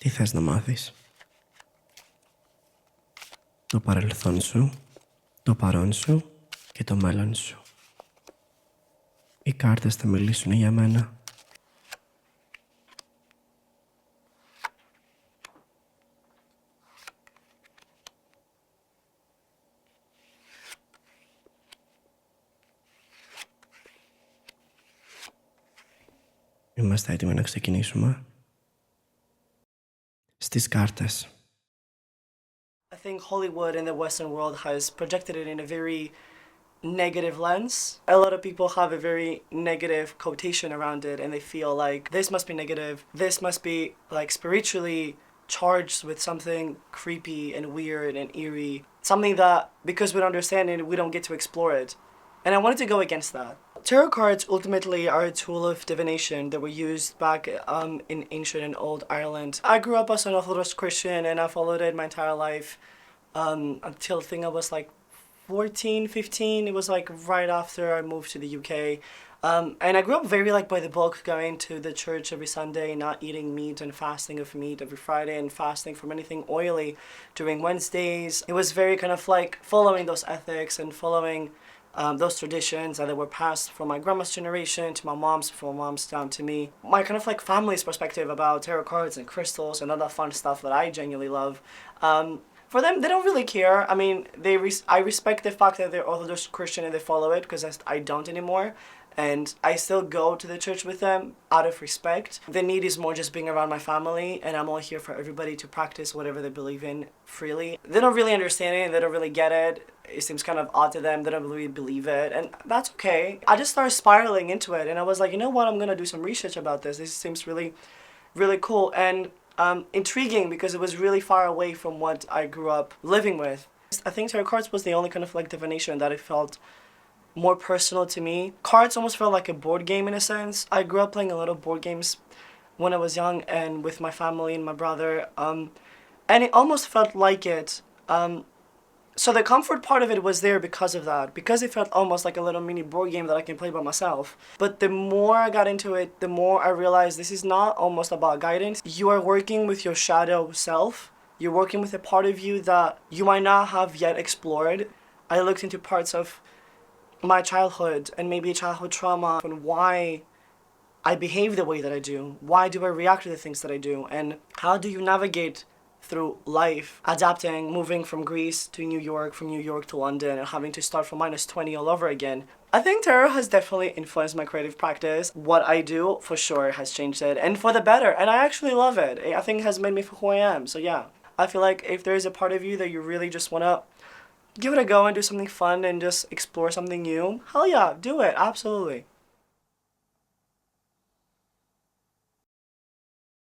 Τι θες να μάθεις? Το παρελθόν σου, το παρόν σου και το μέλλον σου. Οι κάρτες θα μιλήσουν για μένα. Είμαστε έτοιμοι να ξεκινήσουμε? Στις κάρτες. I think Hollywood in the Western world has projected it in a very negative lens. A lot of people have a very negative quotation around it and they feel like this must be negative, this must be like spiritually charged with something creepy and weird and eerie. Something that, because we don't understand it, we don't get to explore it. And I wanted to go against that. Tarot cards ultimately are a tool of divination that were used back in ancient and old Ireland. I grew up as an Orthodox Christian and I followed it my entire life until I think I was like 14, 15. It was like right after I moved to the UK. And I grew up very like by the book, going to the church every Sunday, not eating meat and fasting of meat every Friday and fasting from anything oily during Wednesdays. It was very kind of like following those ethics and following those traditions that were passed from my grandma's generation to my mom's, from my mom's down to me. My kind of like family's perspective about tarot cards and crystals and other fun stuff that I genuinely love. For them, they don't really care. I mean, I respect the fact that they're Orthodox Christian and they follow it, because I don't anymore. And I still go to the church with them out of respect. The need is more just being around my family, and I'm all here for everybody to practice whatever they believe in freely. They don't really understand it, they don't really get it. It seems kind of odd to them, they don't really believe it, and that's okay. I just started spiraling into it, and I was like, you know what, I'm gonna do some research about this. This seems really, really cool and intriguing, because it was really far away from what I grew up living with. I think tarot cards was the only kind of like divination that I felt more personal to me. Cards almost felt like a board game in a sense. I grew up playing a lot of board games when I was young and with my family and my brother, and it almost felt like it. So the comfort part of it was there because of that, because it felt almost like a little mini board game that I can play by myself. But the more I got into it, the more I realized this is not almost about guidance. You are working with your shadow self. You're working with a part of you that you might not have yet explored. I looked into parts of my childhood and maybe childhood trauma and why I behave the way that I do. Why do I react to the things that I do? And how do you navigate through life, adapting, moving from Greece to New York, from New York to London, and having to start from -20 all over again? I think tarot has definitely influenced my creative practice. What I do, for sure, has changed it, and for the better, and I actually love it. I think it has made me who I am, so yeah. I feel like if there is a part of you that you really just want to give it a go and do something fun and just explore something new, hell yeah, do it, absolutely.